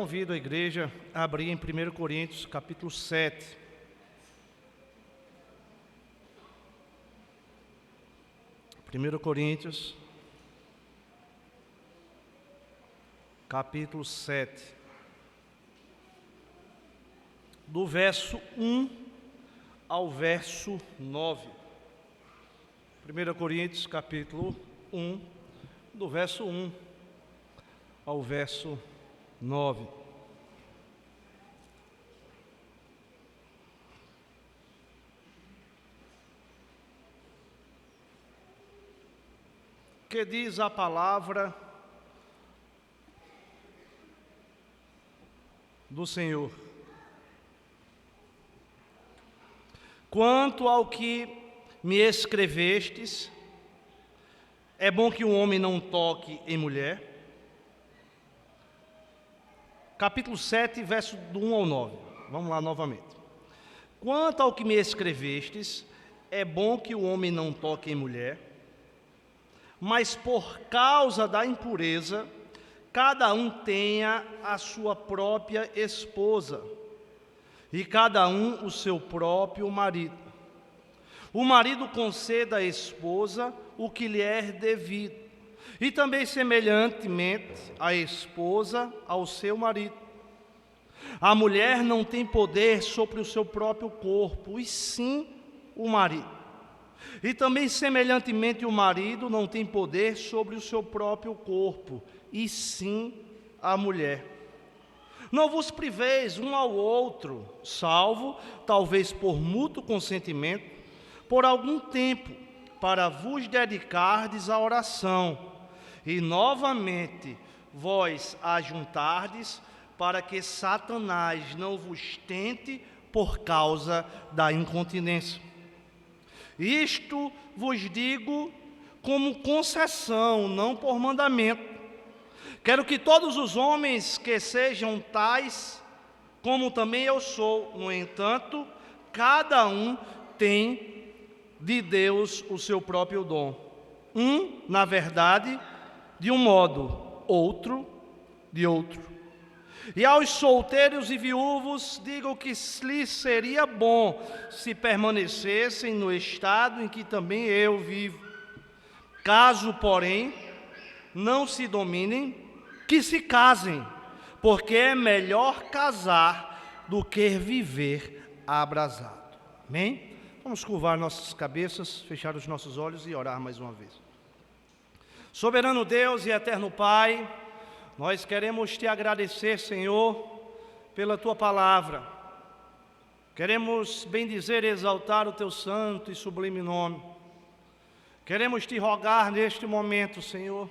convido a igreja a abrir em 1 Coríntios, capítulo 7. 1 Coríntios, capítulo 7, do verso 1 ao verso 9. 1 Coríntios, capítulo 1, do verso 1 ao verso 9. Que diz a palavra do Senhor: quanto ao que me escrevestes, é bom que o homem não toque em mulher. Capítulo 7, verso do 1 ao 9. Vamos lá novamente. Quanto ao que me escrevestes, é bom que o homem não toque em mulher, mas por causa da impureza, cada um tenha a sua própria esposa, e cada um o seu próprio marido. O marido conceda à esposa o que lhe é devido, e também semelhantemente a esposa ao seu marido. A mulher não tem poder sobre o seu próprio corpo, e sim o marido. E também semelhantemente o marido não tem poder sobre o seu próprio corpo, e sim a mulher. Não vos priveis um ao outro, salvo, talvez por mútuo consentimento, por algum tempo, para vos dedicardes à oração, e novamente vós ajuntardes, para que Satanás não vos tente por causa da incontinência. Isto vos digo como concessão, não por mandamento. Quero que todos os homens que sejam tais, como também eu sou. No entanto, cada um tem de Deus o seu próprio dom. Na verdade, de um modo, outro, de outro. E aos solteiros e viúvos digo que lhes seria bom se permanecessem no estado em que também eu vivo. Caso, porém, não se dominem, que se casem, porque é melhor casar do que viver abrasado. Amém? Vamos curvar nossas cabeças, fechar os nossos olhos e orar mais uma vez. Soberano Deus e eterno Pai, nós queremos te agradecer, Senhor, pela tua palavra. Queremos bendizer e exaltar o teu santo e sublime nome. Queremos te rogar neste momento, Senhor,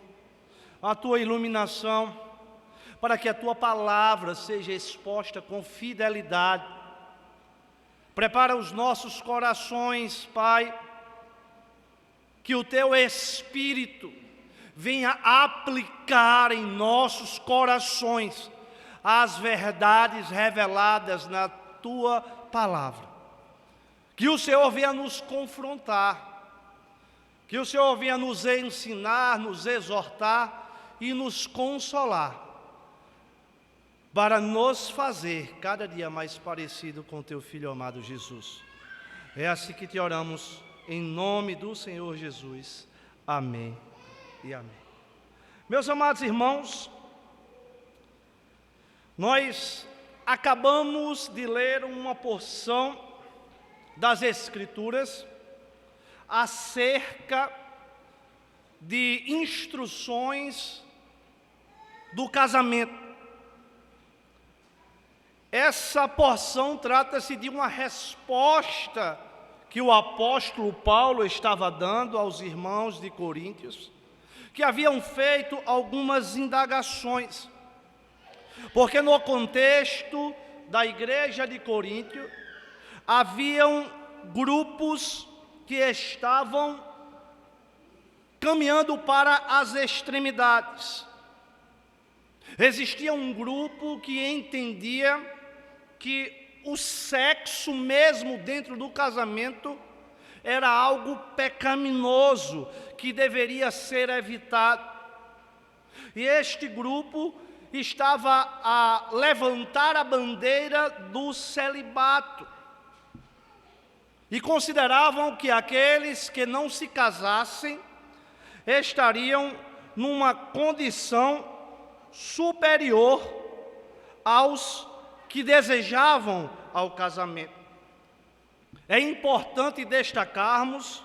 a tua iluminação, para que a tua palavra seja exposta com fidelidade. Prepara os nossos corações, Pai, que o teu Espírito venha aplicar em nossos corações as verdades reveladas na tua palavra. Que o Senhor venha nos confrontar, que o Senhor venha nos ensinar, nos exortar e nos consolar, para nos fazer cada dia mais parecido com teu Filho amado Jesus. É assim que te oramos, em nome do Senhor Jesus. Amém e amém. Meus amados irmãos, nós acabamos de ler uma porção das Escrituras acerca de instruções do casamento. Essa porção trata-se de uma resposta que o apóstolo Paulo estava dando aos irmãos de Coríntios, que haviam feito algumas indagações, porque no contexto da igreja de Coríntio, haviam grupos que estavam caminhando para as extremidades. Existia um grupo que entendia que o sexo mesmo dentro do casamento era algo pecaminoso que deveria ser evitado. E este grupo estava a levantar a bandeira do celibato. E consideravam que aqueles que não se casassem estariam numa condição superior aos que desejavam ao casamento. É importante destacarmos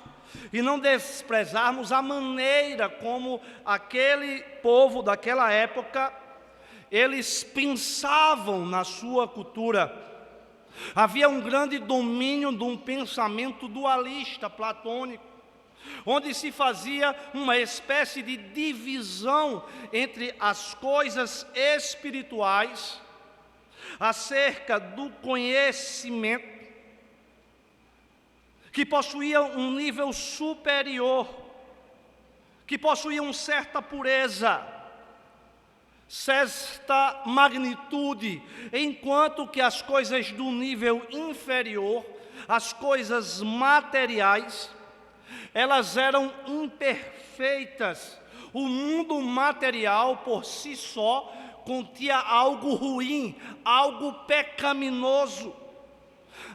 e não desprezarmos a maneira como aquele povo daquela época, eles pensavam na sua cultura. Havia um grande domínio de um pensamento dualista, platônico, onde se fazia uma espécie de divisão entre as coisas espirituais, acerca do conhecimento, que possuía um nível superior, que possuía uma certa pureza, certa magnitude, enquanto que as coisas do nível inferior, as coisas materiais, elas eram imperfeitas. O mundo material por si só continha algo ruim, algo pecaminoso.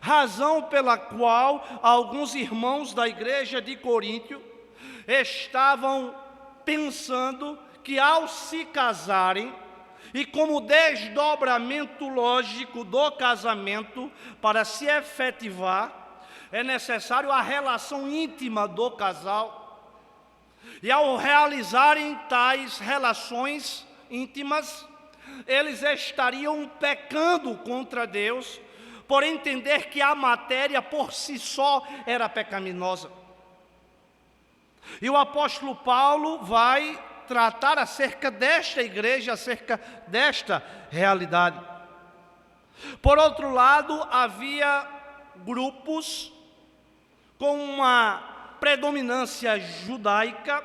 Razão pela qual alguns irmãos da igreja de Coríntio estavam pensando que ao se casarem, e como desdobramento lógico do casamento, para se efetivar, é necessário a relação íntima do casal. E ao realizarem tais relações íntimas, eles estariam pecando contra Deus, por entender que a matéria por si só era pecaminosa. E o apóstolo Paulo vai tratar acerca desta igreja, acerca desta realidade. Por outro lado, havia grupos com uma predominância judaica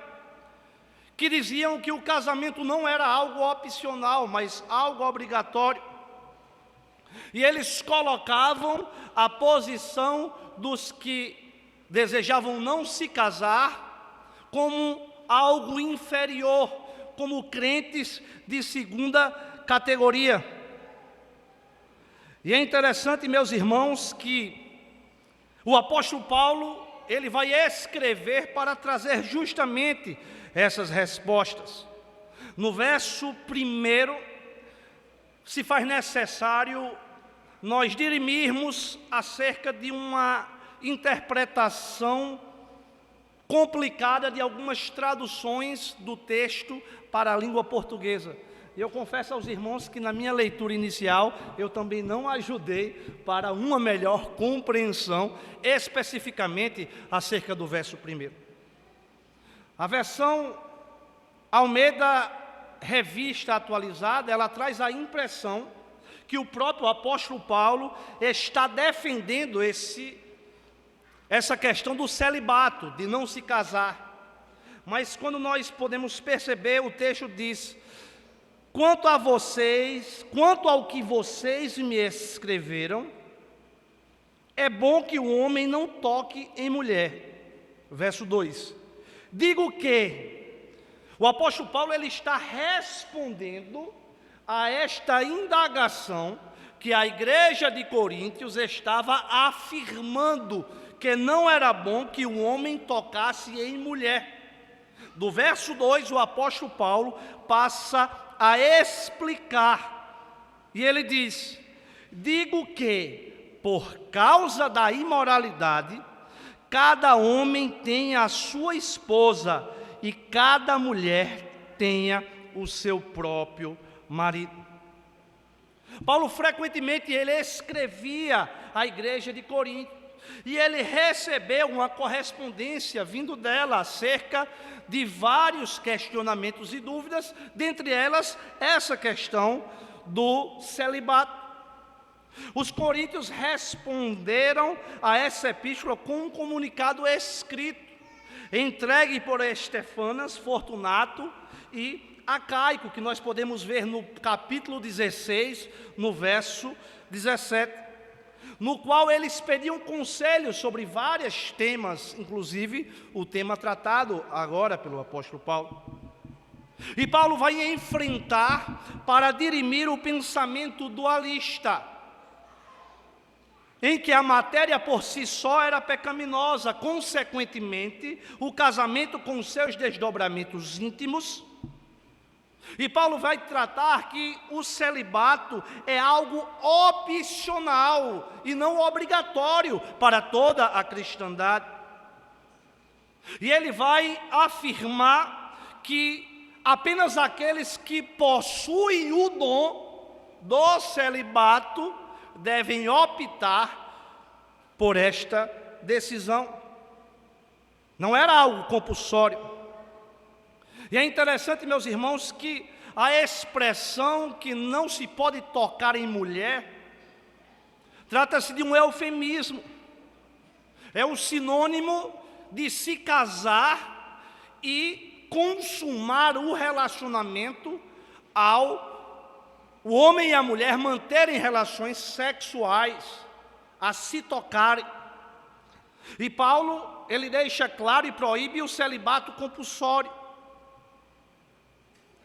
que diziam que o casamento não era algo opcional, mas algo obrigatório. E eles colocavam a posição dos que desejavam não se casar como algo inferior, como crentes de segunda categoria. E é interessante, meus irmãos, que o apóstolo Paulo, ele vai escrever para trazer justamente essas respostas. No verso 1, se faz necessário nós dirimirmos acerca de uma interpretação complicada de algumas traduções do texto para a língua portuguesa. E eu confesso aos irmãos que na minha leitura inicial eu também não ajudei para uma melhor compreensão, especificamente acerca do verso 1. A versão Almeida Revista Atualizada, ela traz a impressão que o próprio apóstolo Paulo está defendendo essa questão do celibato, de não se casar. Mas quando nós podemos perceber, o texto diz: quanto a vocês, quanto ao que vocês me escreveram, é bom que o homem não toque em mulher. Verso 2. Digo que o apóstolo Paulo, ele está respondendo a esta indagação que a igreja de Coríntios estava afirmando que não era bom que o homem tocasse em mulher. Do verso 2, o apóstolo Paulo passa a explicar, e ele diz: digo que, por causa da imoralidade, cada homem tenha a sua esposa e cada mulher tenha o seu próprio marido. Paulo frequentemente ele escrevia à igreja de Corinto, e ele recebeu uma correspondência vindo dela acerca de vários questionamentos e dúvidas, dentre elas essa questão do celibato. Os coríntios responderam a essa epístola com um comunicado escrito, entregue por Estefanas, Fortunato e Acaico, que nós podemos ver no capítulo 16, no verso 17, no qual eles pediam conselhos sobre vários temas, inclusive o tema tratado agora pelo apóstolo Paulo. E Paulo vai enfrentar para dirimir o pensamento dualista, em que a matéria por si só era pecaminosa, consequentemente, o casamento com seus desdobramentos íntimos. E Paulo vai tratar que o celibato é algo opcional e não obrigatório para toda a cristandade. E ele vai afirmar que apenas aqueles que possuem o dom do celibato devem optar por esta decisão. Não era algo compulsório. E é interessante, meus irmãos, que a expressão que não se pode tocar em mulher trata-se de um eufemismo. É o sinônimo de se casar e consumar o relacionamento ao o homem e a mulher manterem relações sexuais, a se tocarem. E Paulo, ele deixa claro e proíbe o celibato compulsório.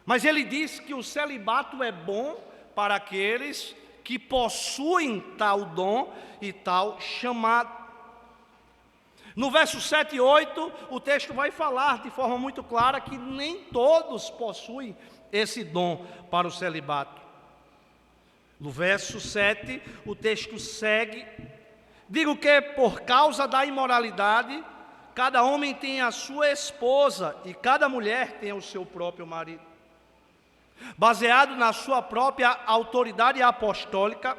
Mas ele diz que o celibato é bom para aqueles que possuem tal dom e tal chamado. No verso 7 e 8, o texto vai falar de forma muito clara que nem todos possuem esse dom para o celibato. No verso 7, o texto segue: digo que por causa da imoralidade, cada homem tem a sua esposa e cada mulher tem o seu próprio marido. Baseado na sua própria autoridade apostólica,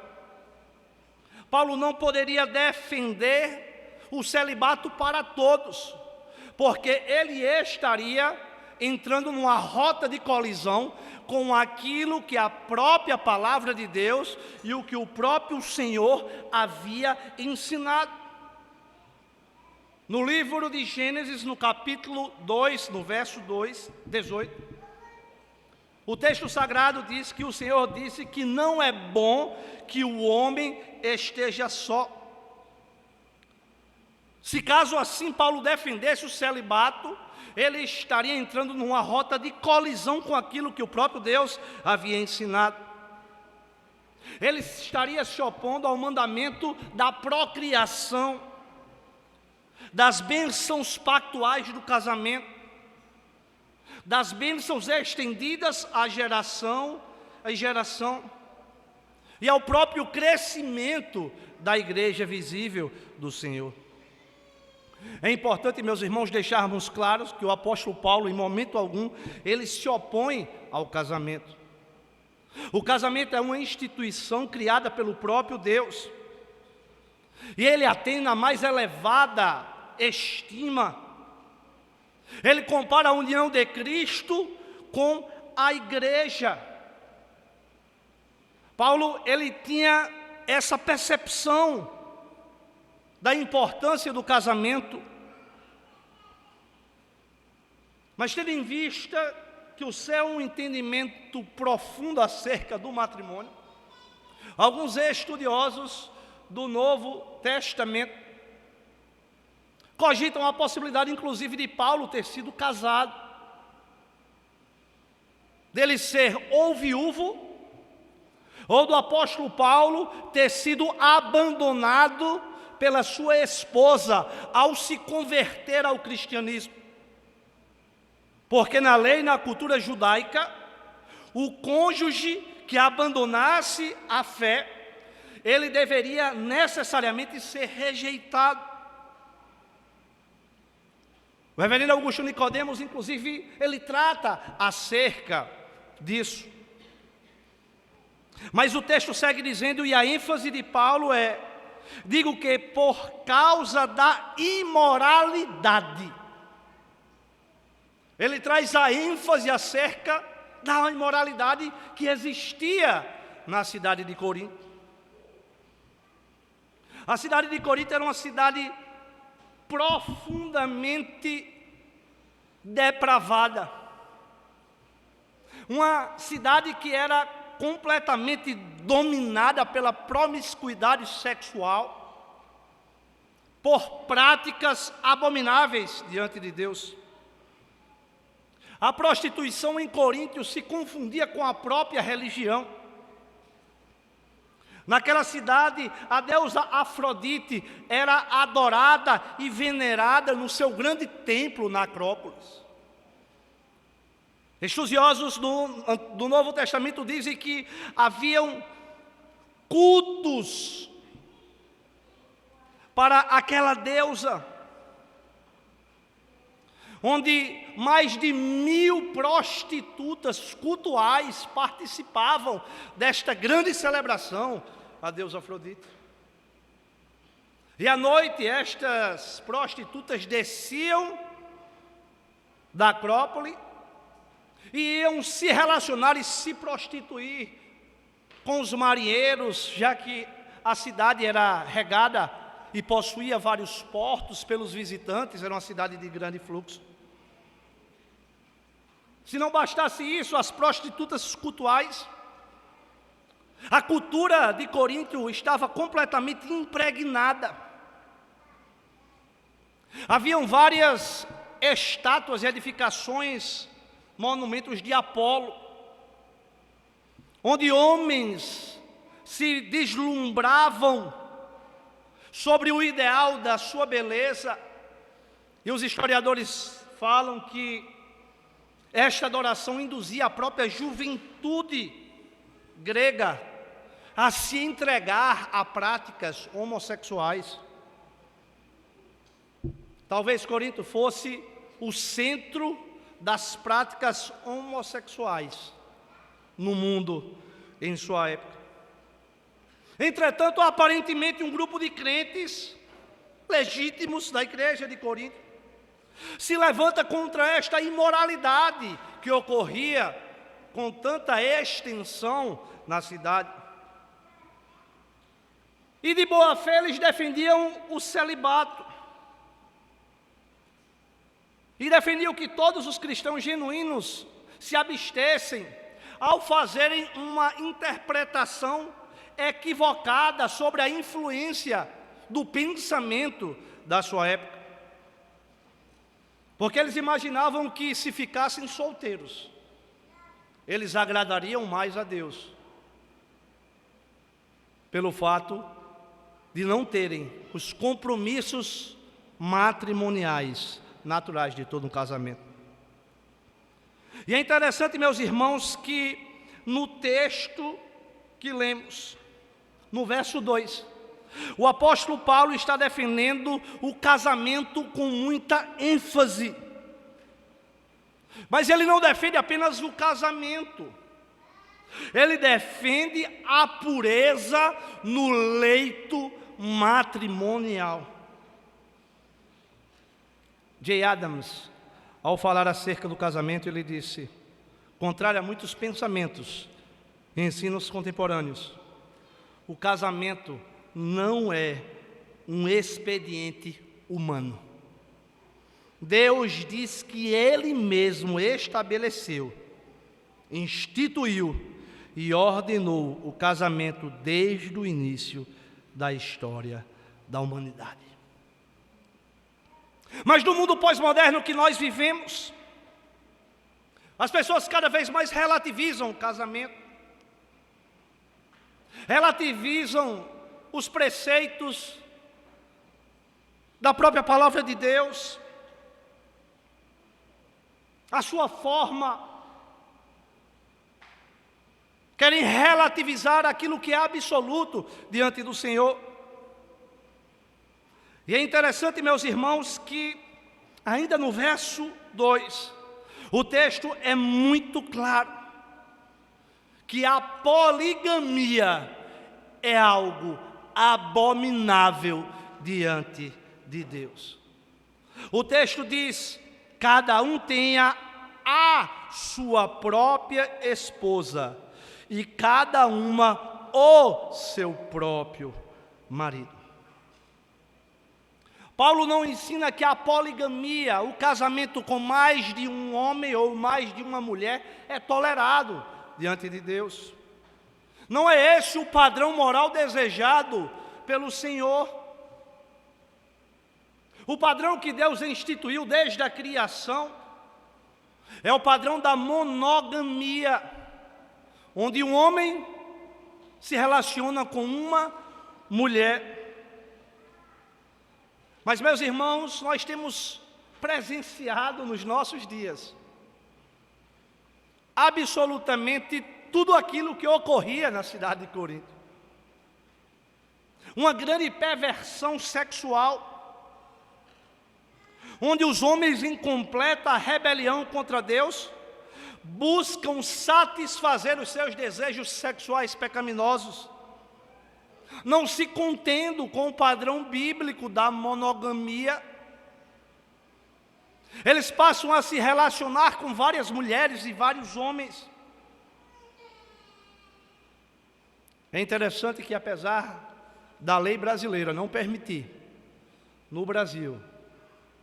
Paulo não poderia defender o celibato para todos, porque ele estaria entrando numa rota de colisão com aquilo que a própria palavra de Deus e o que o próprio Senhor havia ensinado. No livro de Gênesis, no capítulo 2, no verso 18, o texto sagrado diz que o Senhor disse que não é bom que o homem esteja só. Se caso assim Paulo defendesse o celibato, ele estaria entrando numa rota de colisão com aquilo que o próprio Deus havia ensinado. Ele estaria se opondo ao mandamento da procriação, das bênçãos pactuais do casamento, das bênçãos estendidas a geração em geração, e ao próprio crescimento da igreja visível do Senhor. É importante, meus irmãos, deixarmos claros que o apóstolo Paulo, em momento algum, ele se opõe ao casamento. O casamento é uma instituição criada pelo próprio Deus, e ele a tem na mais elevada estima. Ele compara a união de Cristo com a igreja. Paulo, ele tinha essa percepção da importância do casamento, mas tendo em vista que o céu é um entendimento profundo acerca do matrimônio, alguns estudiosos do Novo Testamento cogitam a possibilidade, inclusive, de Paulo ter sido casado, dele ser ou viúvo, ou do apóstolo Paulo ter sido abandonado pela sua esposa ao se converter ao cristianismo. Porque na lei, na cultura judaica, o cônjuge que abandonasse a fé, ele deveria necessariamente ser rejeitado. O reverendo Augusto Nicodemos, inclusive, ele trata acerca disso. Mas o texto segue dizendo, e a ênfase de Paulo é: digo que por causa da imoralidade. Ele traz a ênfase acerca da imoralidade que existia na cidade de Corinto. A cidade de Corinto era uma cidade profundamente depravada, uma cidade que era completamente dominada pela promiscuidade sexual, por práticas abomináveis diante de Deus. A prostituição em Corinto se confundia com a própria religião. Naquela cidade, a deusa Afrodite era adorada e venerada no seu grande templo na Acrópolis. Estudiosos do Novo Testamento dizem que haviam cultos para aquela deusa, onde mais de 1000 prostitutas cultuais participavam desta grande celebração a deusa Afrodite. E à noite estas prostitutas desciam da Acrópole e iam se relacionar e se prostituir com os marinheiros, já que a cidade era regada e possuía vários portos pelos visitantes, era uma cidade de grande fluxo. Se não bastasse isso, as prostitutas cultuais, a cultura de Corinto estava completamente impregnada. Haviam várias estátuas e edificações, monumentos de Apolo, onde homens se deslumbravam sobre o ideal da sua beleza, e os historiadores falam que esta adoração induzia a própria juventude grega a se entregar a práticas homossexuais. Talvez Corinto fosse o centro das práticas homossexuais no mundo em sua época. Entretanto, aparentemente um grupo de crentes legítimos da igreja de Corinto se levanta contra esta imoralidade que ocorria com tanta extensão na cidade. E de boa fé eles defendiam o celibato. E defendiam que todos os cristãos genuínos se abstessem ao fazerem uma interpretação equivocada sobre a influência do pensamento da sua época. Porque eles imaginavam que se ficassem solteiros, eles agradariam mais a Deus, pelo fato de não terem os compromissos matrimoniais naturais de todo um casamento. E é interessante, meus irmãos, que no texto que lemos, no verso 2, o apóstolo Paulo está defendendo o casamento com muita ênfase. Mas ele não defende apenas o casamento, ele defende a pureza no leito matrimonial. J. Adams, ao falar acerca do casamento, ele disse: contrário a muitos pensamentos e ensinos contemporâneos, o casamento não é um expediente humano. Deus diz que Ele mesmo estabeleceu, instituiu e ordenou o casamento desde o início da história da humanidade. Mas no mundo pós-moderno que nós vivemos, as pessoas cada vez mais relativizam o casamento, relativizam os preceitos da própria palavra de Deus, a sua forma, querem relativizar aquilo que é absoluto diante do Senhor. E é interessante, meus irmãos, que ainda no verso 2, o texto é muito claro, que a poligamia é algo abominável diante de Deus. O texto diz: cada um tenha a sua própria esposa e cada uma o seu próprio marido. Paulo não ensina que a poligamia, o casamento com mais de um homem ou mais de uma mulher, é tolerado diante de Deus. Não é esse o padrão moral desejado pelo Senhor. O padrão que Deus instituiu desde a criação É o padrão da monogamia, onde um homem se relaciona com uma mulher. Mas, meus irmãos, nós temos presenciado nos nossos dias absolutamente tudo aquilo que ocorria na cidade de Corinto. Uma grande perversão sexual, onde os homens em completa rebelião contra Deus buscam satisfazer os seus desejos sexuais pecaminosos, não se contendo com o padrão bíblico da monogamia. Eles passam a se relacionar com várias mulheres e vários homens. É interessante que, apesar da lei brasileira não permitir, no Brasil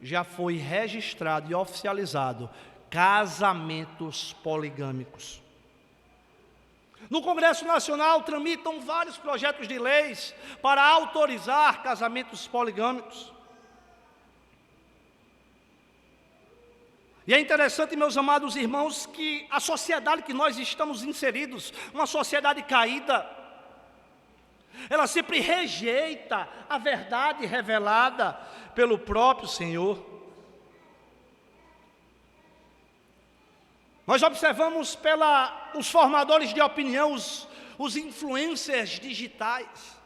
já foi registrado e oficializado casamentos poligâmicos. No Congresso Nacional tramitam vários projetos de leis para autorizar casamentos poligâmicos. E é interessante, meus amados irmãos, que a sociedade que nós estamos inseridos, uma sociedade caída, ela sempre rejeita a verdade revelada pelo próprio Senhor. Nós observamos os formadores de opinião, os influencers digitais.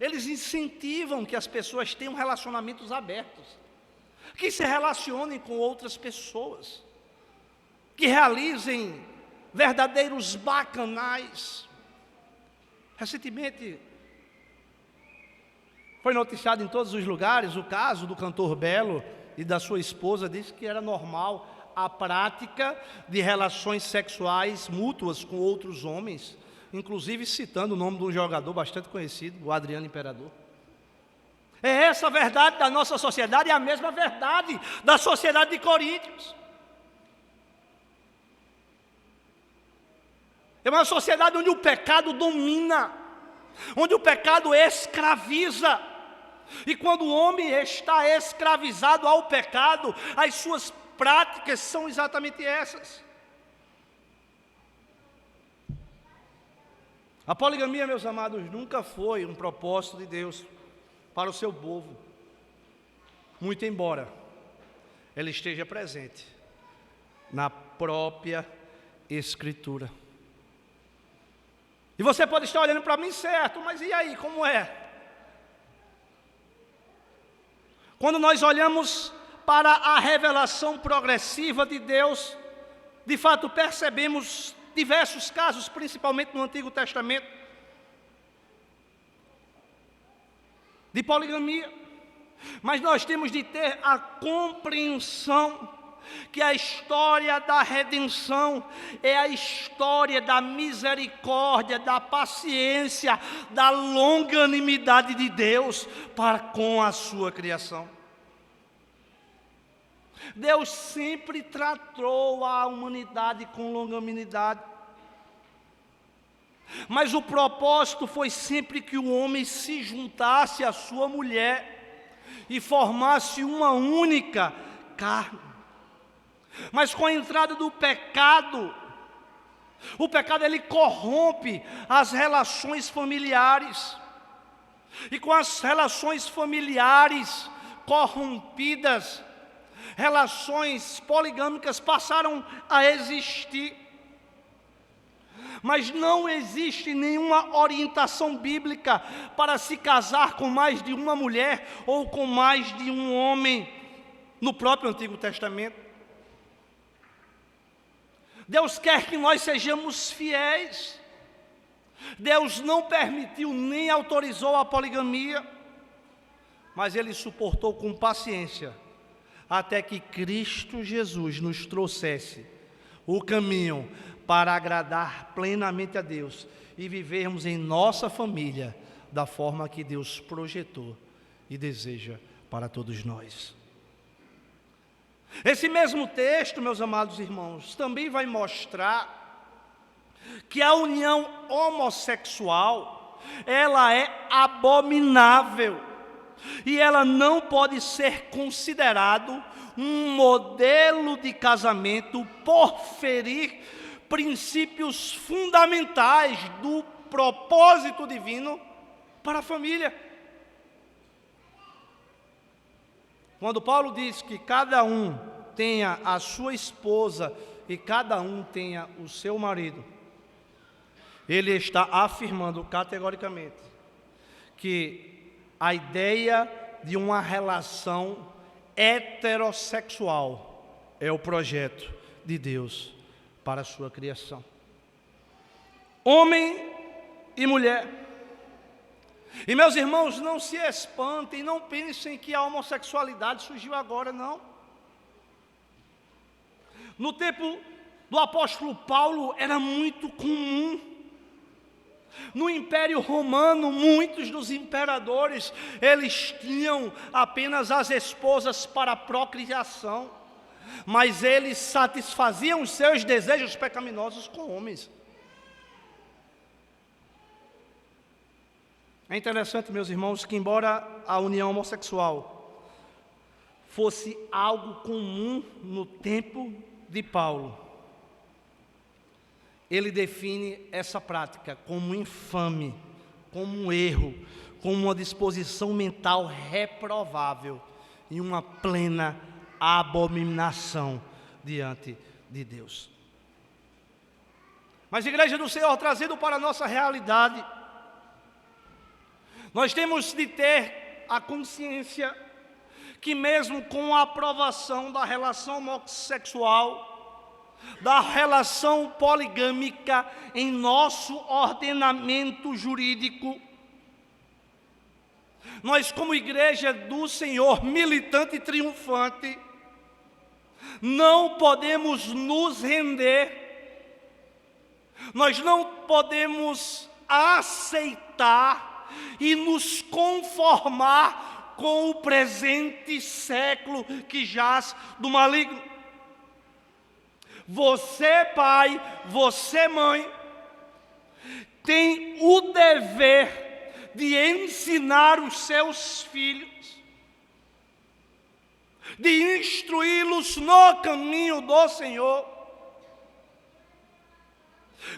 Eles incentivam que as pessoas tenham relacionamentos abertos, que se relacionem com outras pessoas, que realizem verdadeiros bacanais. Recentemente, foi noticiado em todos os lugares o caso do cantor Belo e da sua esposa. Disse que era normal a prática de relações sexuais mútuas com outros homens, inclusive citando o nome de um jogador bastante conhecido, o Adriano Imperador. É essa a verdade da nossa sociedade, é a mesma verdade da sociedade de Coríntios. É uma sociedade onde o pecado domina, onde o pecado escraviza. E quando o homem está escravizado ao pecado, as suas práticas são exatamente essas. A poligamia, meus amados, nunca foi um propósito de Deus para o seu povo, muito embora ela esteja presente na própria Escritura. E você pode estar olhando para mim, certo, mas e aí, como é? Quando nós olhamos para a revelação progressiva de Deus, de fato percebemos diversos casos, principalmente no Antigo Testamento, de poligamia. Mas nós temos de ter a compreensão que a história da redenção é a história da misericórdia, da paciência, da longanimidade de Deus para com a sua criação. Deus sempre tratou a humanidade com longanimidade, mas o propósito foi sempre que o homem se juntasse à sua mulher e formasse uma única carne. Mas com a entrada do pecado, o pecado ele corrompe as relações familiares. E com as relações familiares corrompidas, relações poligâmicas passaram a existir. Mas não existe nenhuma orientação bíblica para se casar com mais de uma mulher ou com mais de um homem no próprio Antigo Testamento. Deus quer que nós sejamos fiéis. Deus não permitiu nem autorizou a poligamia, mas Ele suportou com paciência até que Cristo Jesus nos trouxesse o caminho para agradar plenamente a Deus e vivermos em nossa família da forma que Deus projetou e deseja para todos nós. Esse mesmo texto, meus amados irmãos, também vai mostrar que a união homossexual, ela é abominável e ela não pode ser considerado um modelo de casamento por ferir princípios fundamentais do propósito divino para a família. Quando Paulo diz que cada um tenha a sua esposa e cada um tenha o seu marido, ele está afirmando categoricamente que a ideia de uma relação heterossexual é o projeto de Deus para a sua criação. Homem e mulher. E meus irmãos, não se espantem, não pensem que a homossexualidade surgiu agora, não. No tempo do apóstolo Paulo era muito comum. No Império Romano, muitos dos imperadores, eles tinham apenas as esposas para a procriação, mas eles satisfaziam os seus desejos pecaminosos com homens. É interessante, meus irmãos, que embora a união homossexual fosse algo comum no tempo de Paulo, ele define essa prática como infame, como um erro, como uma disposição mental reprovável e uma plena abominação diante de Deus. Mas, Igreja do Senhor, trazendo para a nossa realidade, nós temos de ter a consciência que mesmo com a aprovação da relação homossexual, da relação poligâmica em nosso ordenamento jurídico, nós como Igreja do Senhor, militante e triunfante, não podemos nos render, nós não podemos aceitar e nos conformar com o presente século que jaz do maligno. Você, pai, você, mãe, tem o dever de ensinar os seus filhos, de instruí-los no caminho do Senhor,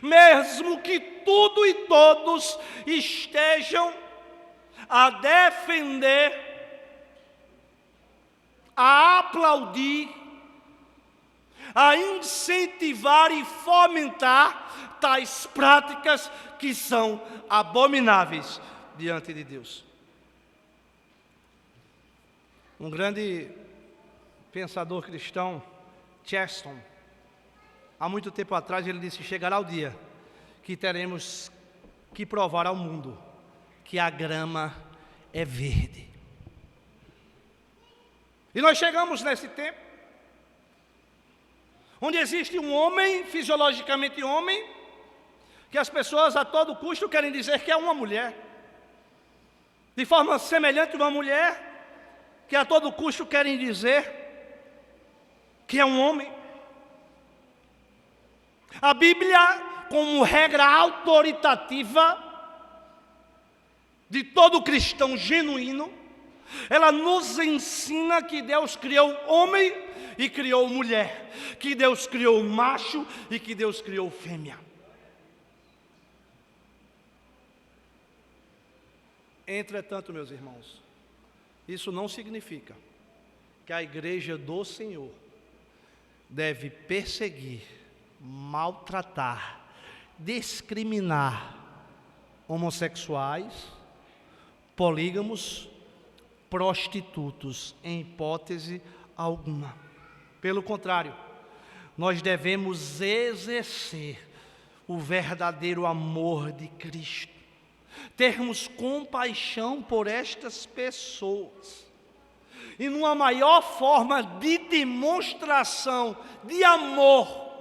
mesmo que tudo e todos estejam a defender, a aplaudir, a incentivar e fomentar tais práticas que são abomináveis diante de Deus. Um grande pensador cristão, Chesterton, há muito tempo atrás ele disse: chegará o dia que teremos que provar ao mundo que a grama é verde. E nós chegamos nesse tempo onde existe um homem, fisiologicamente homem, que as pessoas a todo custo querem dizer que é uma mulher. De forma semelhante, uma mulher que a todo custo querem dizer que é um homem. A Bíblia, como regra autoritativa de todo cristão genuíno, ela nos ensina que Deus criou homem e criou mulher, que Deus criou macho e que Deus criou fêmea. Entretanto, meus irmãos, isso não significa que a Igreja do Senhor deve perseguir, maltratar, discriminar homossexuais, polígamos, prostitutos, em hipótese alguma. Pelo contrário, nós devemos exercer o verdadeiro amor de Cristo, termos compaixão por estas pessoas, e numa maior forma de demonstração de amor,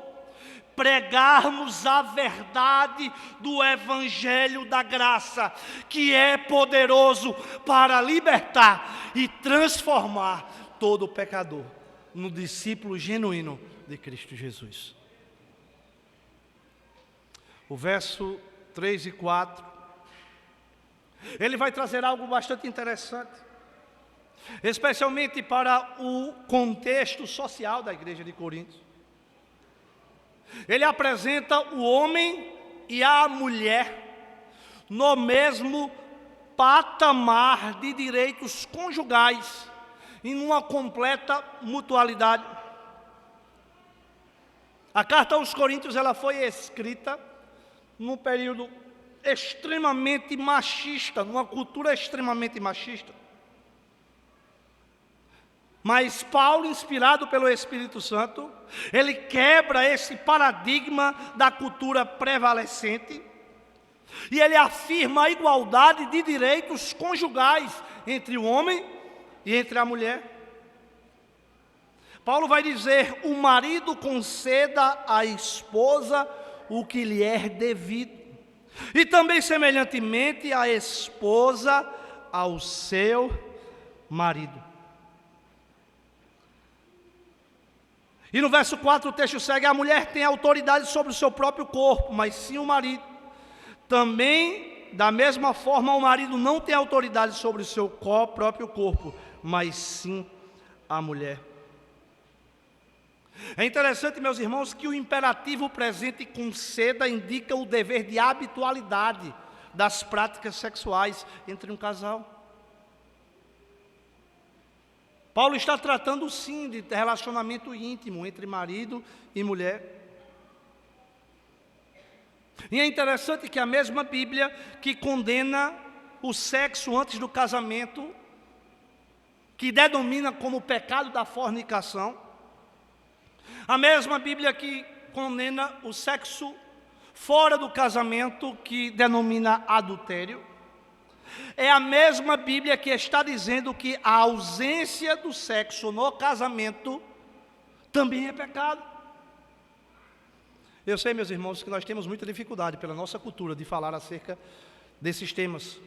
pregarmos a verdade do Evangelho da graça, que é poderoso para libertar e transformar todo pecador no discípulo genuíno de Cristo Jesus. O verso 3 e 4, ele vai trazer algo bastante interessante. especialmente para o contexto social da igreja de Corinto. Ele apresenta o homem e a mulher no mesmo patamar de direitos conjugais, em uma completa mutualidade. A carta aos Coríntios ela foi escrita num período extremamente machista, numa cultura extremamente machista. Mas Paulo, inspirado pelo Espírito Santo, ele quebra esse paradigma da cultura prevalecente e ele afirma a igualdade de direitos conjugais entre o homem e entre a mulher. Paulo vai dizer: o marido conceda à esposa o que lhe é devido, e também semelhantemente a esposa ao seu marido. E no verso 4 o texto segue: a mulher tem autoridade sobre o seu próprio corpo, mas sim o marido. Também, da mesma forma, o marido não tem autoridade sobre o seu próprio corpo, mas sim a mulher. É interessante, meus irmãos, que o imperativo presente conceda indica o dever de habitualidade das práticas sexuais entre um casal. Paulo está tratando sim de relacionamento íntimo entre marido e mulher. E é interessante que a mesma Bíblia que condena o sexo antes do casamento, que denomina como pecado da fornicação, a mesma Bíblia que condena o sexo fora do casamento, que denomina adultério, é a mesma Bíblia que está dizendo que a ausência do sexo no casamento também é pecado. Eu sei, meus irmãos, que nós temos muita dificuldade pela nossa cultura de falar acerca desses temas,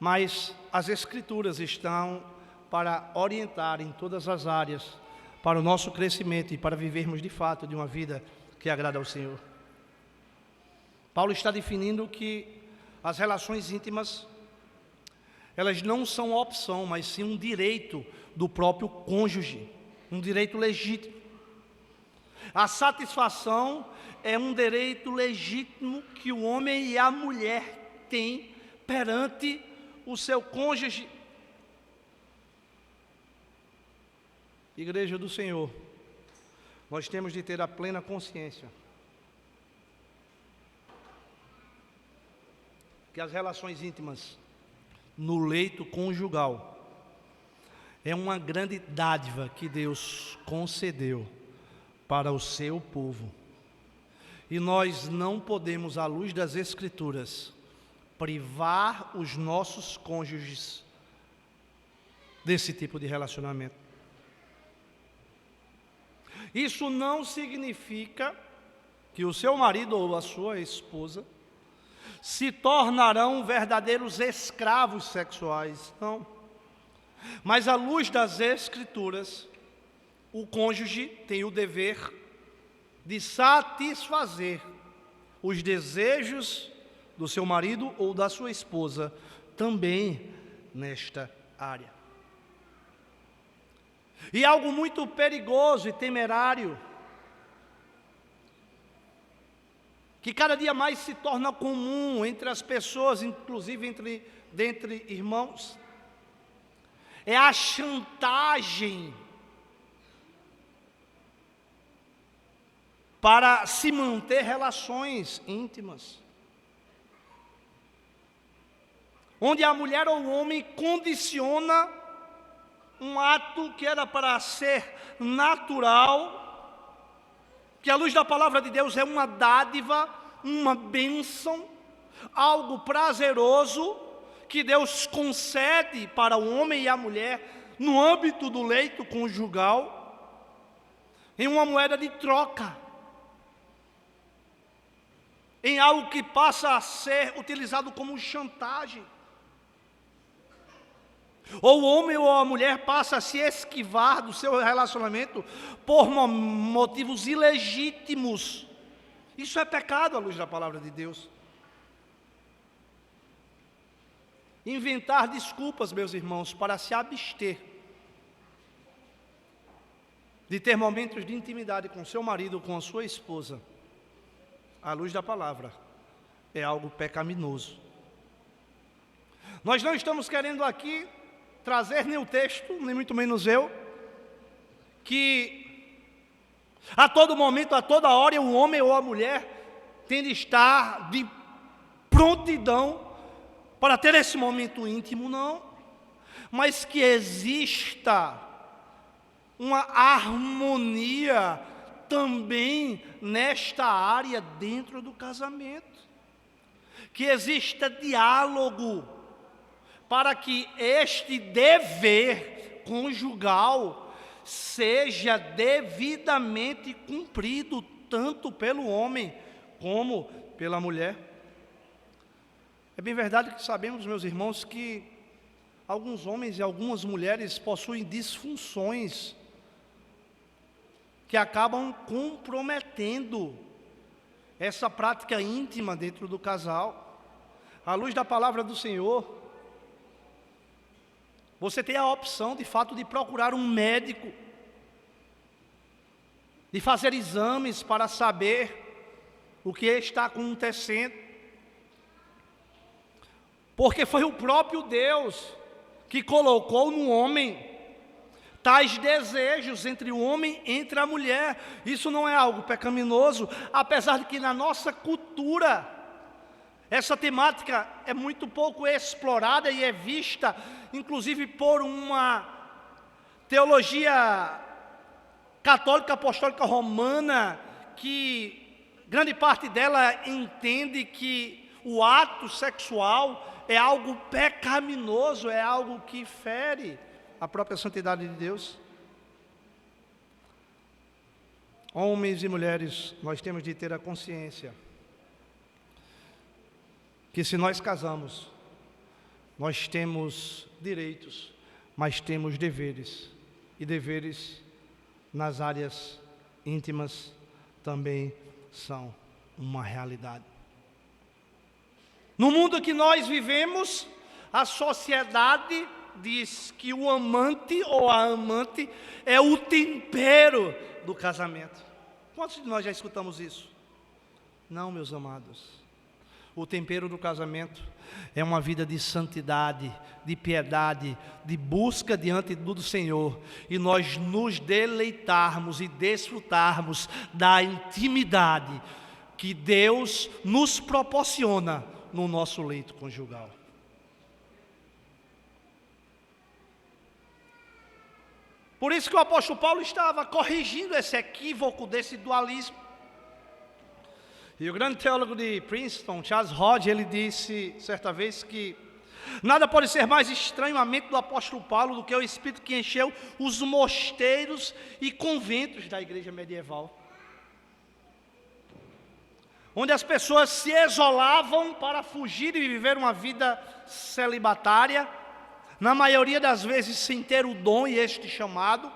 mas as Escrituras estão para orientar em todas as áreas para o nosso crescimento e para vivermos de fato de uma vida que agrada ao Senhor. Paulo está definindo que as relações íntimas, elas não são opção, mas sim um direito do próprio cônjuge, um direito legítimo. A satisfação é um direito legítimo que o homem e a mulher têm perante o seu cônjuge. Igreja do Senhor, nós temos de ter a plena consciência que as relações íntimas no leito conjugal é uma grande dádiva que Deus concedeu para o seu povo. E nós não podemos, à luz das Escrituras, privar os nossos cônjuges desse tipo de relacionamento. Isso não significa que o seu marido ou a sua esposa se tornarão verdadeiros escravos sexuais, não. Mas à luz das Escrituras, o cônjuge tem o dever de satisfazer os desejos do seu marido ou da sua esposa também nesta área. E algo muito perigoso e temerário, que cada dia mais se torna comum entre as pessoas, inclusive dentre irmãos, é a chantagem para se manter relações íntimas, onde a mulher ou o homem condiciona um ato que era para ser natural, que à luz da palavra de Deus é uma dádiva, uma bênção, algo prazeroso que Deus concede para o homem e a mulher no âmbito do leito conjugal, em uma moeda de troca, em algo que passa a ser utilizado como chantagem. Ou o homem ou a mulher passa a se esquivar do seu relacionamento por motivos ilegítimos. Isso é pecado à luz da palavra de Deus. inventar desculpas, meus irmãos, para se abster de ter momentos de intimidade com seu marido, com a sua esposa, à luz da palavra, é algo pecaminoso. Nós não estamos querendo aqui trazer nem o texto, nem muito menos eu, que a todo momento, a toda hora, o homem ou a mulher tem de estar de prontidão para ter esse momento íntimo, não. Mas que exista uma harmonia também nesta área dentro do casamento. Que exista diálogo para que este dever conjugal seja devidamente cumprido tanto pelo homem como pela mulher. É bem verdade que sabemos, meus irmãos, que alguns homens e algumas mulheres possuem disfunções que acabam comprometendo essa prática íntima dentro do casal. À luz da palavra do Senhor, você tem a opção, de fato, de procurar um médico, de fazer exames para saber o que está acontecendo, porque foi o próprio Deus que colocou no homem tais desejos entre o homem e entre a mulher. Isso não é algo pecaminoso, apesar de que na nossa cultura essa temática é muito pouco explorada e é vista, inclusive, por uma teologia católica apostólica romana, que grande parte dela entende que o ato sexual é algo pecaminoso, é algo que fere a própria santidade de Deus. Homens e mulheres, nós temos de ter a consciência que se nós casamos, nós temos direitos, mas temos deveres, e deveres nas áreas íntimas também são uma realidade. No mundo que nós vivemos, a sociedade diz que o amante ou a amante é o tempero do casamento. Quantos de nós já escutamos isso? Não, meus amados. O tempero do casamento é uma vida de santidade, de piedade, de busca diante do Senhor, e nós nos deleitarmos e desfrutarmos da intimidade que Deus nos proporciona no nosso leito conjugal. Por isso que o apóstolo Paulo estava corrigindo esse equívoco desse dualismo. E o grande teólogo de Princeton, Charles Hodge, ele disse certa vez que nada pode ser mais estranho à mente do apóstolo Paulo do que o espírito que encheu os mosteiros e conventos da igreja medieval, onde as pessoas se isolavam para fugir e viver uma vida celibatária, na maioria das vezes sem ter o dom e este chamado,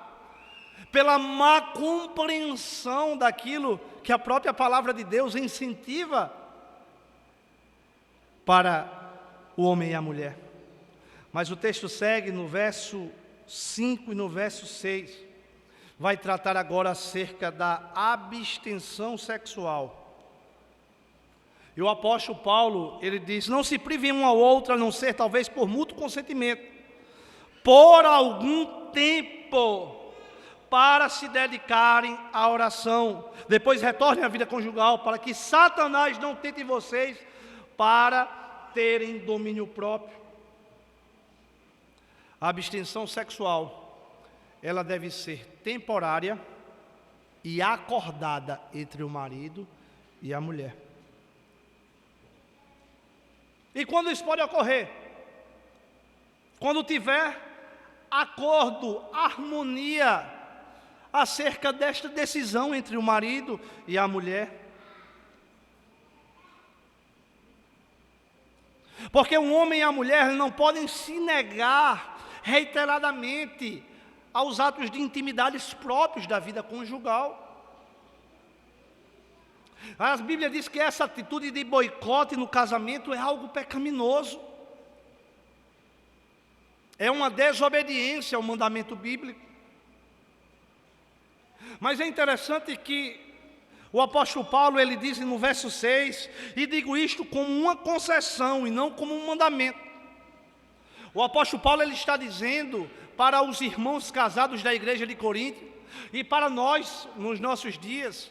pela má compreensão daquilo que a própria palavra de Deus incentiva para o homem e a mulher. Mas o texto segue no verso 5 e no verso 6, vai tratar agora acerca da abstenção sexual. E o apóstolo Paulo, ele diz: não se privem um ao outro, a não ser talvez por mútuo consentimento, por algum tempo, para se dedicarem à oração. Depois retornem à vida conjugal, para que Satanás não tente vocês para terem domínio próprio. A abstenção sexual, ela deve ser temporária e acordada entre o marido e a mulher. E quando isso pode ocorrer? Quando tiver acordo, harmonia acerca desta decisão entre o marido e a mulher. Porque o homem e a mulher não podem se negar reiteradamente aos atos de intimidades próprios da vida conjugal. A Bíblia diz que essa atitude de boicote no casamento é algo pecaminoso. é uma desobediência ao mandamento bíblico. Mas é interessante que o apóstolo Paulo, ele diz no verso 6, e digo isto como uma concessão e não como um mandamento. O apóstolo Paulo, ele está dizendo para os irmãos casados da igreja de Corinto, e para nós, nos nossos dias,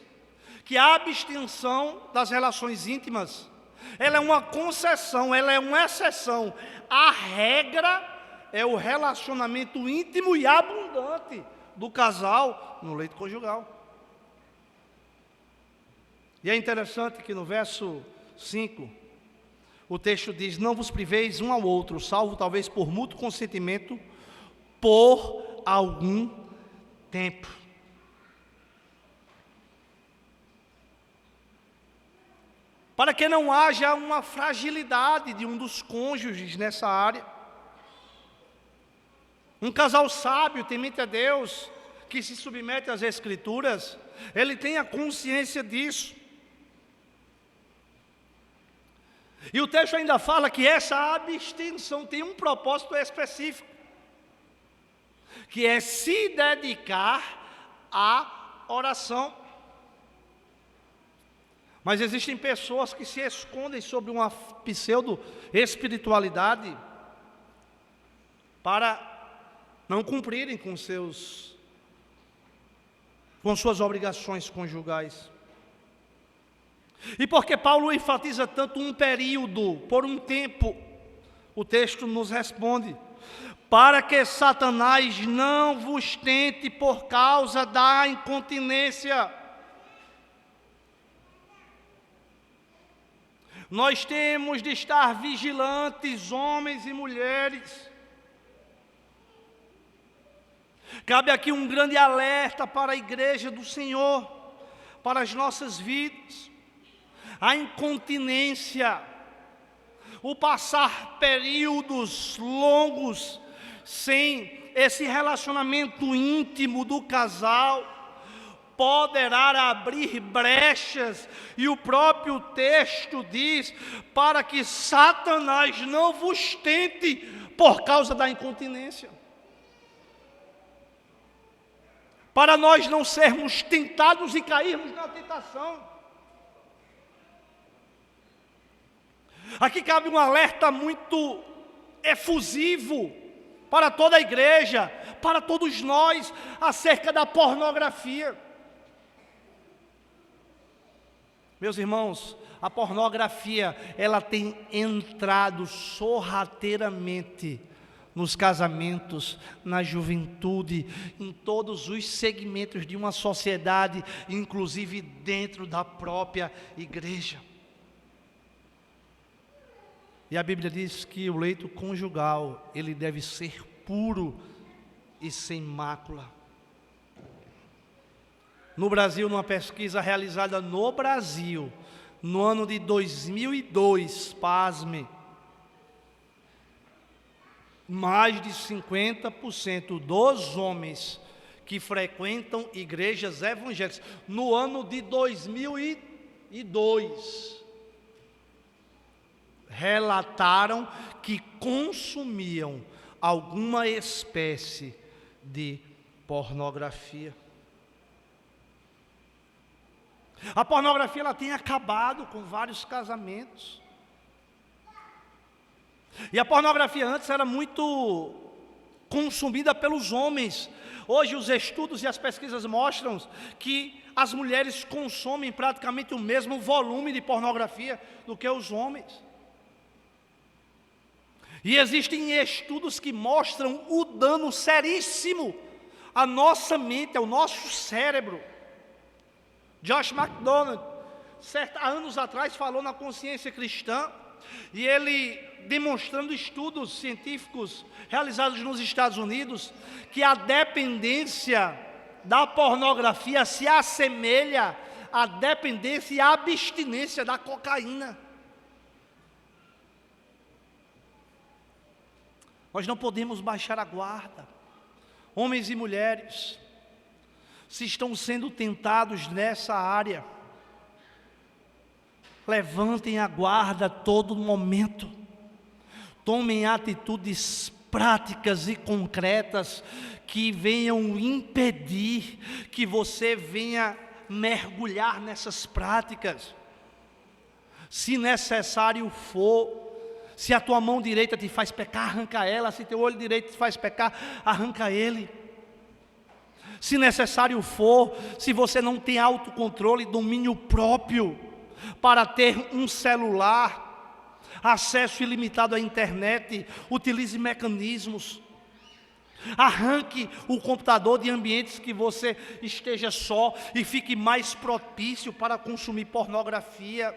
que a abstenção das relações íntimas, ela é uma concessão, ela é uma exceção. A regra é o relacionamento íntimo e abundante do casal no leito conjugal. E é interessante que no verso 5, o texto diz: não vos priveis um ao outro, salvo talvez por mútuo consentimento, por algum tempo. Para que não haja uma fragilidade de um dos cônjuges nessa área. Um casal sábio, temente a Deus, que se submete às Escrituras, ele tem a consciência disso. E o texto ainda fala que essa abstenção tem um propósito específico, que é se dedicar à oração. Mas existem pessoas que se escondem sobre uma pseudo-espiritualidade para não cumprirem com suas obrigações conjugais. E porque Paulo enfatiza tanto um período, por um tempo, o texto nos responde: para que Satanás não vos tente por causa da incontinência. Nós temos de estar vigilantes, homens e mulheres. Cabe aqui um grande alerta para a igreja do Senhor, para as nossas vidas. A incontinência, o passar períodos longos sem esse relacionamento íntimo do casal, poderá abrir brechas, e o próprio texto diz, para que Satanás não vos tente por causa da incontinência. Para nós não sermos tentados e cairmos na tentação. Aqui cabe um alerta muito efusivo para toda a igreja, para todos nós, acerca da pornografia. Meus irmãos, a pornografia, ela tem entrado sorrateiramente nos casamentos, na juventude, em todos os segmentos de uma sociedade, inclusive dentro da própria igreja. E a Bíblia diz que o leito conjugal, ele deve ser puro e sem mácula. No Brasil, numa pesquisa realizada no Brasil, no ano de 2002, pasme, mais de 50% dos homens que frequentam igrejas evangélicas, no ano de 2002, relataram que consumiam alguma espécie de pornografia. A pornografia, ela tem acabado com vários casamentos. E a pornografia antes era muito consumida pelos homens. Hoje os estudos e as pesquisas mostram que as mulheres consomem praticamente o mesmo volume de pornografia do que os homens. E existem estudos que mostram o dano seríssimo à nossa mente, ao nosso cérebro. Josh McDonald, há anos atrás, falou na Consciência Cristã, e ele, demonstrando estudos científicos realizados nos Estados Unidos, que a dependência da pornografia se assemelha à dependência e à abstinência da cocaína. Nós não podemos baixar a guarda. Homens e mulheres, se estão sendo tentados nessa área, levantem a guarda a todo momento. Tomem atitudes práticas e concretas que venham impedir que você venha mergulhar nessas práticas. Se necessário for, se a tua mão direita te faz pecar, arranca ela. Se teu olho direito te faz pecar, arranca ele. Se necessário for, se você não tem autocontrole, domínio próprio para ter um celular, acesso ilimitado à internet, utilize mecanismos. Arranque o computador de ambientes que você esteja só e fique mais propício para consumir pornografia.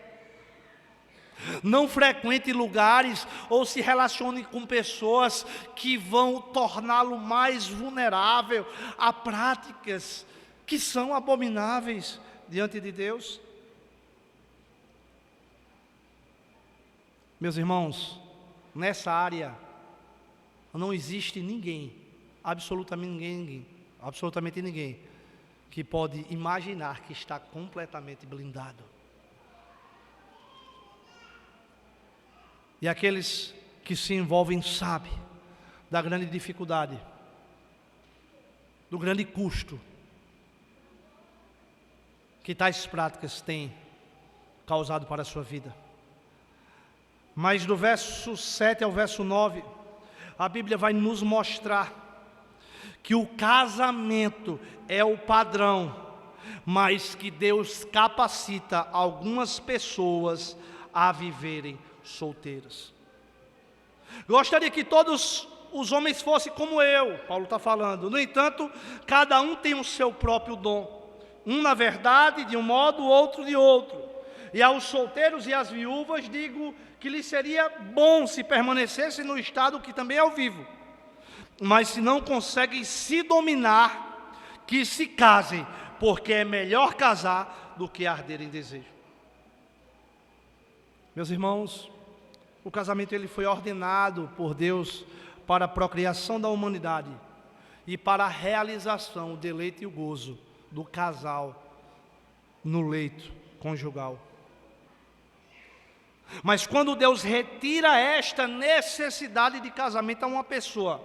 Não frequente lugares ou se relacione com pessoas que vão torná-lo mais vulnerável a práticas que são abomináveis diante de Deus. Meus irmãos, nessa área não existe ninguém, absolutamente ninguém, que pode imaginar que está completamente blindado. E aqueles que se envolvem sabem da grande dificuldade, do grande custo que tais práticas têm causado para a sua vida. Mas do verso 7 ao verso 9, a Bíblia vai nos mostrar que o casamento é o padrão, mas que Deus capacita algumas pessoas a viverem solteiras. Gostaria que todos os homens fossem como eu, Paulo está falando. No entanto, cada um tem o seu próprio dom. Um na verdade de um modo, o outro de outro. E aos solteiros e às viúvas digo que lhes seria bom se permanecessem no estado que também é o vivo. Mas se não conseguem se dominar, que se casem, porque é melhor casar do que arder em desejo. Meus irmãos, o casamento ele foi ordenado por Deus para a procriação da humanidade e para a realização, o deleite e o gozo do casal no leito conjugal. Mas quando Deus retira esta necessidade de casamento a uma pessoa,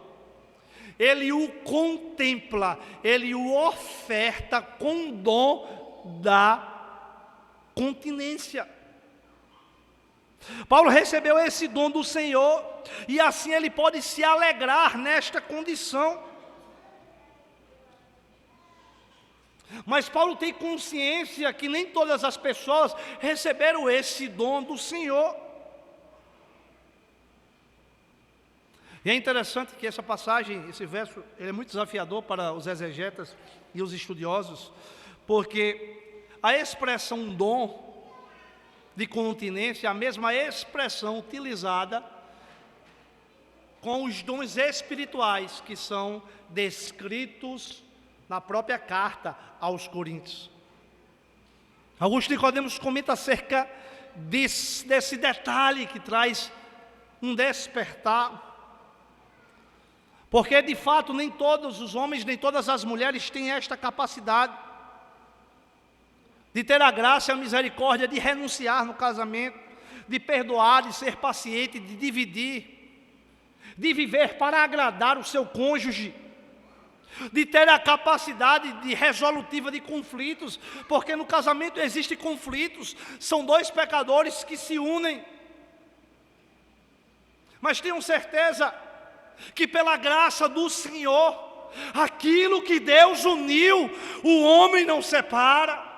Ele o contempla, Ele o oferta com o dom da continência. Paulo recebeu esse dom do Senhor e assim ele pode se alegrar nesta condição. Mas Paulo tem consciência que nem todas as pessoas receberam esse dom do Senhor. E é interessante que essa passagem, esse verso, ele é muito desafiador para os exegetas e os estudiosos, porque a expressão dom de continência é a mesma expressão utilizada com os dons espirituais que são descritos na própria carta aos Coríntios. Augusto Nicodemos comenta acerca desse detalhe que traz um despertar, porque de fato nem todos os homens, nem todas as mulheres têm esta capacidade de ter a graça e a misericórdia de renunciar no casamento, de perdoar, de ser paciente, de dividir, de viver para agradar o seu cônjuge, de ter a capacidade de resolutiva de conflitos, porque no casamento existem conflitos, são dois pecadores que se unem. Mas tenham certeza que pela graça do Senhor, aquilo que Deus uniu, o homem não separa,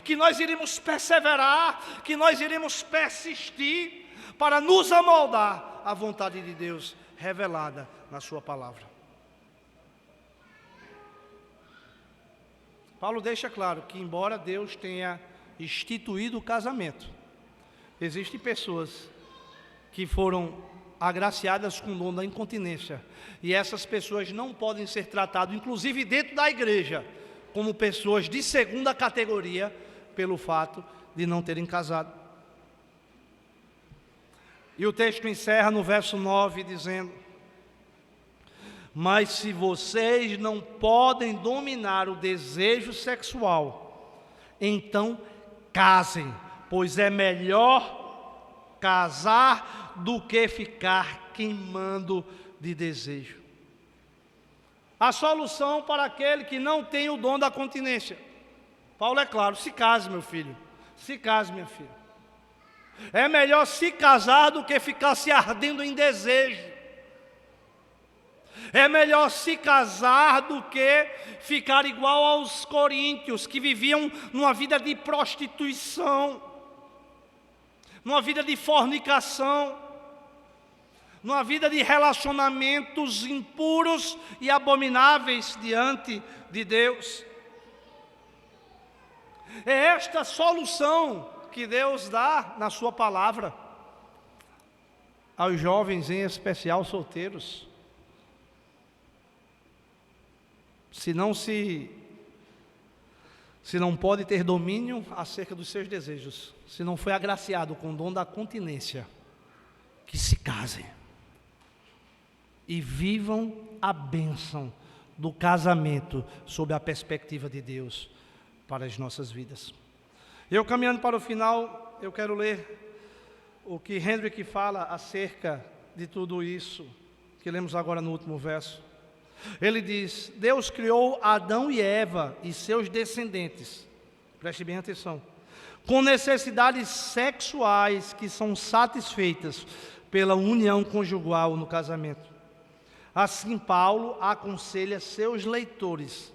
que nós iremos perseverar, que nós iremos persistir para nos amoldar à vontade de Deus revelada na sua palavra. Paulo deixa claro que embora Deus tenha instituído o casamento, existem pessoas que foram agraciadas com o dom da incontinência, e essas pessoas não podem ser tratadas, inclusive dentro da igreja, como pessoas de segunda categoria, pelo fato de não terem casado. E o texto encerra no verso 9 dizendo: mas se vocês não podem dominar o desejo sexual, então casem, pois é melhor casar do que ficar queimando de desejo. A solução para aquele que não tem o dom da continência. Paulo é claro: se case, meu filho. Se case, minha filha. É melhor se casar do que ficar se ardendo em desejo. É melhor se casar do que ficar igual aos coríntios, que viviam numa vida de prostituição, numa vida de fornicação, numa vida de relacionamentos impuros e abomináveis diante de Deus. É esta solução que Deus dá na sua palavra aos jovens, em especial solteiros. Se não pode ter domínio acerca dos seus desejos, se não foi agraciado com o dom da continência, que se casem e vivam a bênção do casamento sob a perspectiva de Deus para as nossas vidas. Eu, caminhando para o final, eu quero ler o que Hendrick fala acerca de tudo isso, que lemos agora no último verso. Ele diz: Deus criou Adão e Eva e seus descendentes, preste bem atenção, com necessidades sexuais que são satisfeitas pela união conjugal no casamento. Assim, Paulo aconselha seus leitores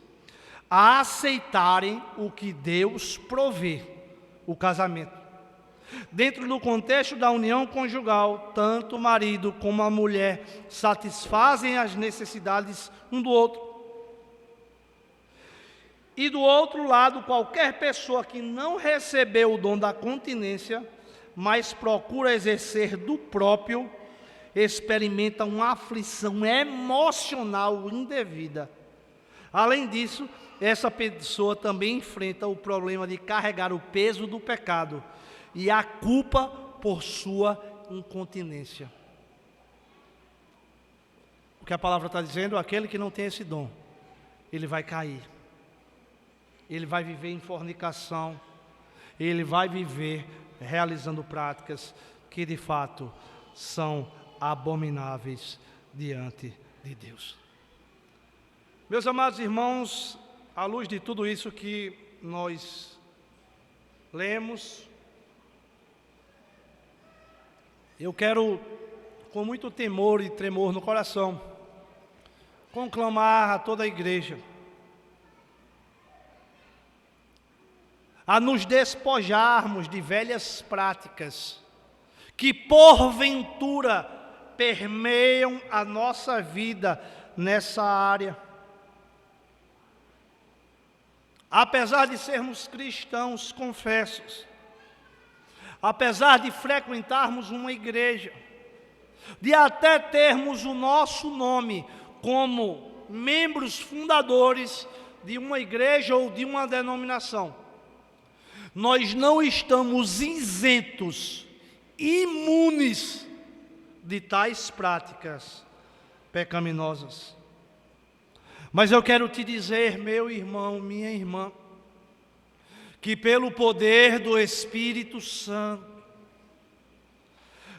a aceitarem o que Deus provê, o casamento. Dentro do contexto da união conjugal, tanto o marido como a mulher satisfazem as necessidades um do outro. E do outro lado, qualquer pessoa que não recebeu o dom da continência, mas procura exercer do próprio, experimenta uma aflição emocional indevida. Além disso, essa pessoa também enfrenta o problema de carregar o peso do pecado e a culpa por sua incontinência. O que a palavra está dizendo: aquele que não tem esse dom, ele vai cair, ele vai viver em fornicação, ele vai viver realizando práticas que de fato são abomináveis diante de Deus. Meus amados irmãos, à luz de tudo isso que nós lemos, eu quero, com muito temor e tremor no coração, conclamar a toda a igreja a nos despojarmos de velhas práticas que porventura permeiam a nossa vida nessa área. Apesar de sermos cristãos confessos, apesar de frequentarmos uma igreja, de até termos o nosso nome como membros fundadores de uma igreja ou de uma denominação, nós não estamos isentos, imunes de tais práticas pecaminosas. Mas eu quero te dizer, meu irmão, minha irmã, que pelo poder do Espírito Santo,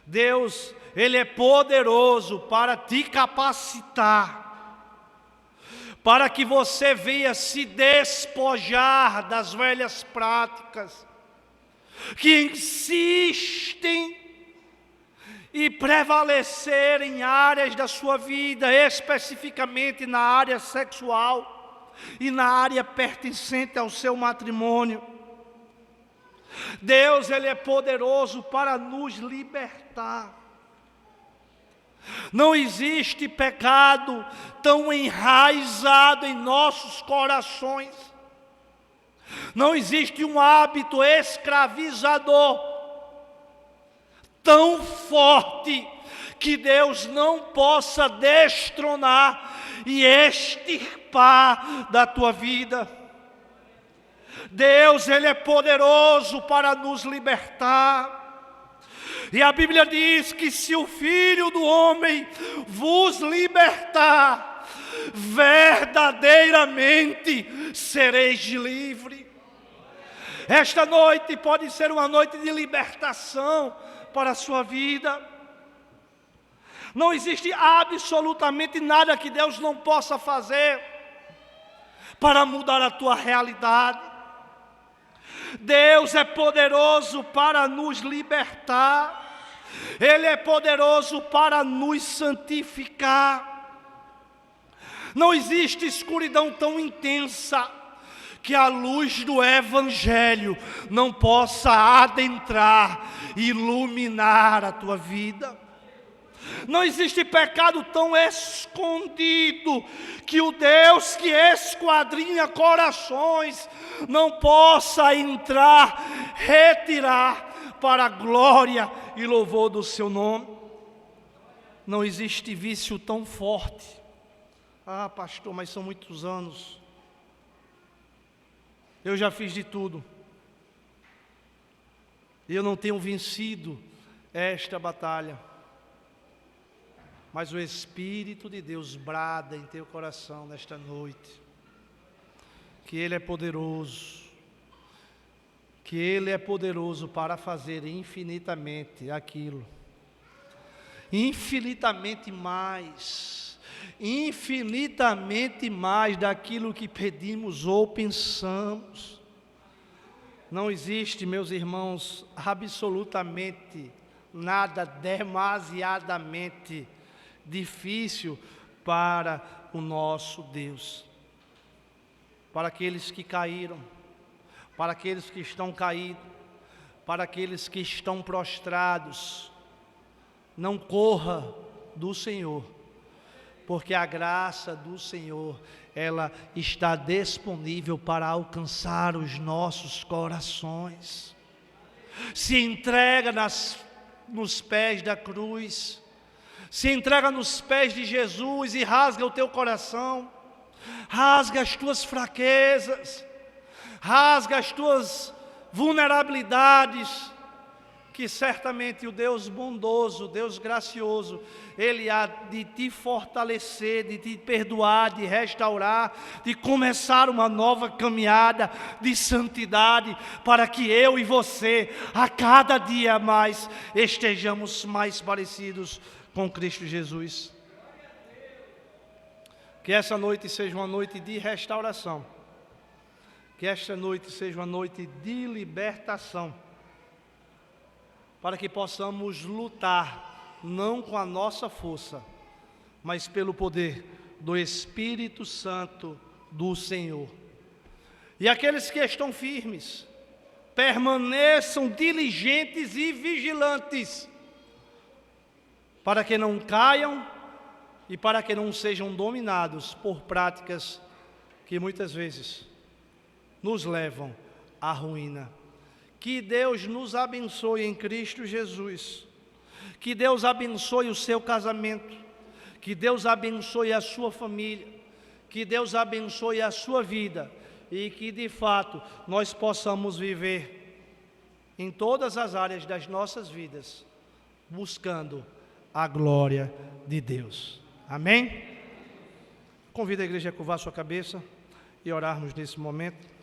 Deus, Ele é poderoso para te capacitar, para que você venha se despojar das velhas práticas, que insistem e prevalecer em áreas da sua vida, especificamente na área sexual e na área pertencente ao seu matrimônio. Deus, Ele é poderoso para nos libertar. Não existe pecado tão enraizado em nossos corações. Não existe um hábito escravizador tão forte que Deus não possa destronar e extirpar da tua vida. Deus, Ele é poderoso para nos libertar. E a Bíblia diz que se o Filho do Homem vos libertar, verdadeiramente sereis livres. Esta noite pode ser uma noite de libertação para a sua vida. Não existe absolutamente nada que Deus não possa fazer para mudar a tua realidade. Deus é poderoso para nos libertar. Ele é poderoso para nos santificar. Não existe escuridão tão intensa que a luz do Evangelho não possa adentrar e iluminar a tua vida. Não existe pecado tão escondido que o Deus que esquadrinha corações não possa entrar, retirar para a glória e louvor do seu nome. Não existe vício tão forte. Ah, pastor, mas são muitos anos. Eu já fiz de tudo. E eu não tenho vencido esta batalha. Mas o Espírito de Deus brada em teu coração nesta noite, que Ele é poderoso, que Ele é poderoso para fazer infinitamente aquilo, infinitamente mais daquilo que pedimos ou pensamos. Não existe, meus irmãos, absolutamente nada demasiadamente difícil para o nosso Deus. Para aqueles que caíram, para aqueles que estão caídos, para aqueles que estão prostrados, não corra do Senhor, porque a graça do Senhor, ela está disponível para alcançar os nossos corações. Se entrega nos pés da cruz, se entrega nos pés de Jesus e rasga o teu coração, rasga as tuas fraquezas, rasga as tuas vulnerabilidades, que certamente o Deus bondoso, o Deus gracioso, Ele há de te fortalecer, de te perdoar, de restaurar, de começar uma nova caminhada de santidade, para que eu e você, a cada dia mais, estejamos mais parecidos com Cristo Jesus. Que essa noite seja uma noite de restauração, que esta noite seja uma noite de libertação, para que possamos lutar, não com a nossa força, mas pelo poder do Espírito Santo do Senhor. E aqueles que estão firmes, permaneçam diligentes e vigilantes, para que não caiam e para que não sejam dominados por práticas que muitas vezes nos levam à ruína. Que Deus nos abençoe em Cristo Jesus. Que Deus abençoe o seu casamento. Que Deus abençoe a sua família. Que Deus abençoe a sua vida. E que de fato nós possamos viver em todas as áreas das nossas vidas, buscando a glória de Deus. Amém? Convido a igreja a curvar sua cabeça e orarmos nesse momento.